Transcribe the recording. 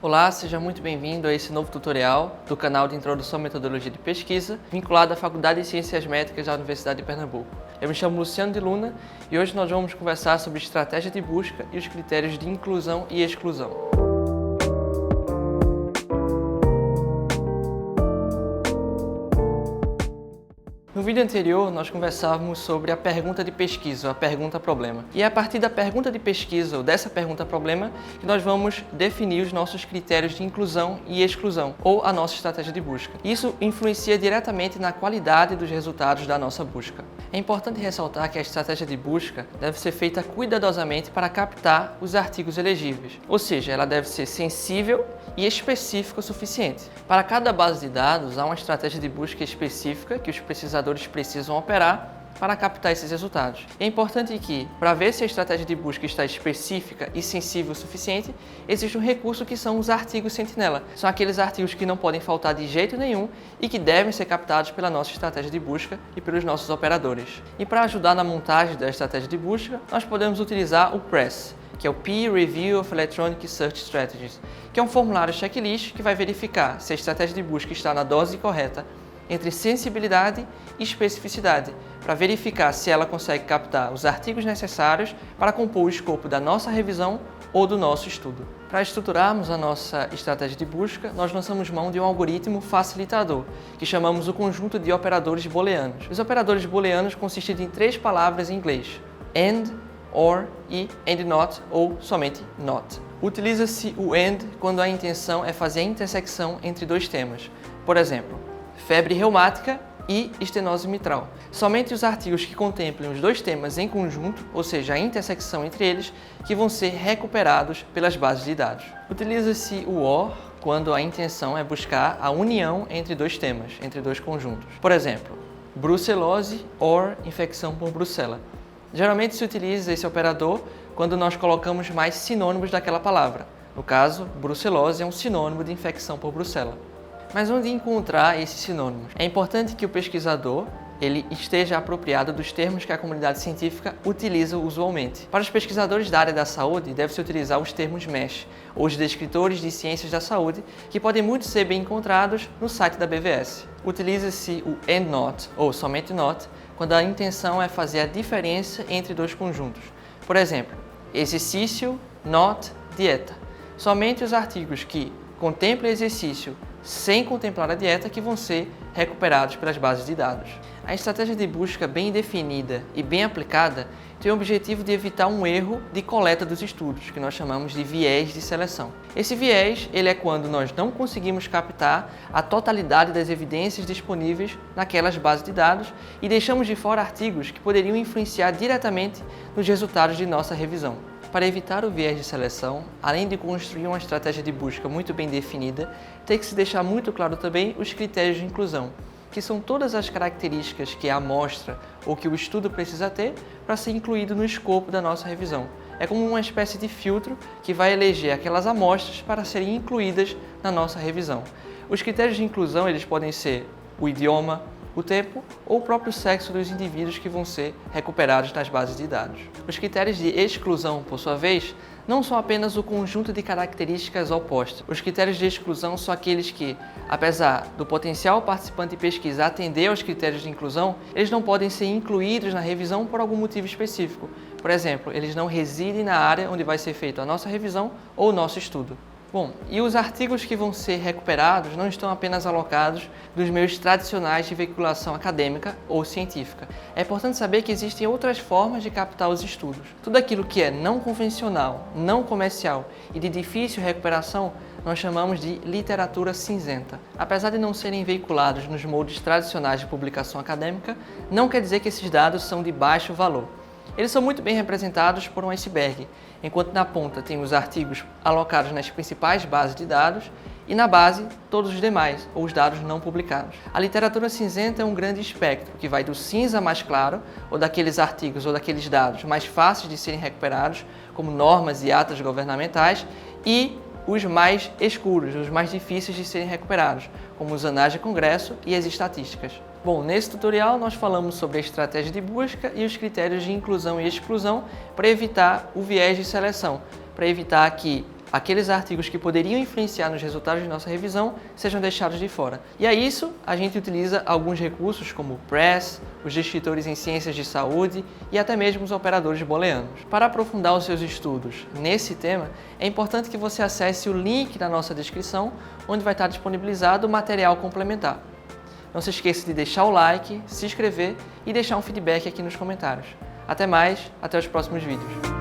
Olá, seja muito bem-vindo a esse novo tutorial do canal de Introdução à Metodologia de Pesquisa, vinculado à Faculdade de Ciências Médicas da Universidade de Pernambuco. Eu me chamo Luciano de Luna e hoje nós vamos conversar sobre estratégia de busca e os critérios de inclusão e exclusão. No vídeo anterior, nós conversávamos sobre a pergunta de pesquisa, ou a pergunta-problema. E é a partir da pergunta de pesquisa, ou dessa pergunta-problema, que nós vamos definir os nossos critérios de inclusão e exclusão, ou a nossa estratégia de busca. Isso influencia diretamente na qualidade dos resultados da nossa busca. É importante ressaltar que a estratégia de busca deve ser feita cuidadosamente para captar os artigos elegíveis, ou seja, ela deve ser sensível e específica o suficiente. Para cada base de dados, há uma estratégia de busca específica que os pesquisadores precisam operar para captar esses resultados. É importante que, para ver se a estratégia de busca está específica e sensível o suficiente, existe um recurso que são os artigos sentinela. São aqueles artigos que não podem faltar de jeito nenhum e que devem ser captados pela nossa estratégia de busca e pelos nossos operadores. E para ajudar na montagem da estratégia de busca, nós podemos utilizar o PRESS, que é o Peer Review of Electronic Search Strategies, que é um formulário checklist que vai verificar se a estratégia de busca está na dose correta entre sensibilidade e especificidade, para verificar se ela consegue captar os artigos necessários para compor o escopo da nossa revisão ou do nosso estudo. Para estruturarmos a nossa estratégia de busca, nós lançamos mão de um algoritmo facilitador, que chamamos o conjunto de operadores booleanos. Os operadores booleanos consistem em 3 palavras em inglês: and, or e and not, ou somente not. Utiliza-se o and quando a intenção é fazer a intersecção entre 2 temas. Por exemplo, febre reumática e estenose mitral. Somente os artigos que contemplem os 2 temas em conjunto, ou seja, a intersecção entre eles, que vão ser recuperados pelas bases de dados. Utiliza-se o or quando a intenção é buscar a união entre 2 temas, entre 2 conjuntos. Por exemplo, brucelose or infecção por brucela. Geralmente se utiliza esse operador quando nós colocamos mais sinônimos daquela palavra. No caso, brucelose é um sinônimo de infecção por brucela. Mas onde encontrar esses sinônimos? É importante que o pesquisador ele esteja apropriado dos termos que a comunidade científica utiliza usualmente. Para os pesquisadores da área da saúde, deve-se utilizar os termos MESH, ou os descritores de ciências da saúde, que podem muito ser bem encontrados no site da BVS. Utiliza-se o and not, ou somente not, quando a intenção é fazer a diferença entre 2 conjuntos. Por exemplo, exercício, not, dieta. Somente os artigos que contemplem exercício sem contemplar a dieta que vão ser recuperados pelas bases de dados. A estratégia de busca bem definida e bem aplicada tem o objetivo de evitar um erro de coleta dos estudos, que nós chamamos de viés de seleção. Esse viés ele é quando nós não conseguimos captar a totalidade das evidências disponíveis naquelas bases de dados e deixamos de fora artigos que poderiam influenciar diretamente nos resultados de nossa revisão. Para evitar o viés de seleção, além de construir uma estratégia de busca muito bem definida, tem que se deixar muito claro também os critérios de inclusão, que são todas as características que a amostra ou que o estudo precisa ter para ser incluído no escopo da nossa revisão. É como uma espécie de filtro que vai eleger aquelas amostras para serem incluídas na nossa revisão. Os critérios de inclusão eles podem ser o idioma, o tempo ou o próprio sexo dos indivíduos que vão ser recuperados nas bases de dados. Os critérios de exclusão, por sua vez, não são apenas o conjunto de características opostas. Os critérios de exclusão são aqueles que, apesar do potencial participante de pesquisa atender aos critérios de inclusão, eles não podem ser incluídos na revisão por algum motivo específico. Por exemplo, eles não residem na área onde vai ser feita a nossa revisão ou o nosso estudo. Bom, e os artigos que vão ser recuperados não estão apenas alocados dos meios tradicionais de veiculação acadêmica ou científica. É importante saber que existem outras formas de captar os estudos. Tudo aquilo que é não convencional, não comercial e de difícil recuperação, nós chamamos de literatura cinzenta. Apesar de não serem veiculados nos moldes tradicionais de publicação acadêmica, não quer dizer que esses dados são de baixo valor. Eles são muito bem representados por um iceberg, enquanto na ponta tem os artigos alocados nas principais bases de dados e na base todos os demais, ou os dados não publicados. A literatura cinzenta é um grande espectro, que vai do cinza mais claro, ou daqueles artigos ou daqueles dados mais fáceis de serem recuperados, como normas e atas governamentais, e os mais escuros, os mais difíceis de serem recuperados, como os anais de congresso e as estatísticas. Bom, nesse tutorial nós falamos sobre a estratégia de busca e os critérios de inclusão e exclusão para evitar o viés de seleção, para evitar que aqueles artigos que poderiam influenciar nos resultados de nossa revisão sejam deixados de fora. E a isso, a gente utiliza alguns recursos como o PRESS, os descritores em ciências de saúde e até mesmo os operadores booleanos. Para aprofundar os seus estudos nesse tema, é importante que você acesse o link na nossa descrição, onde vai estar disponibilizado o material complementar. Não se esqueça de deixar o like, se inscrever e deixar um feedback aqui nos comentários. Até mais, até os próximos vídeos.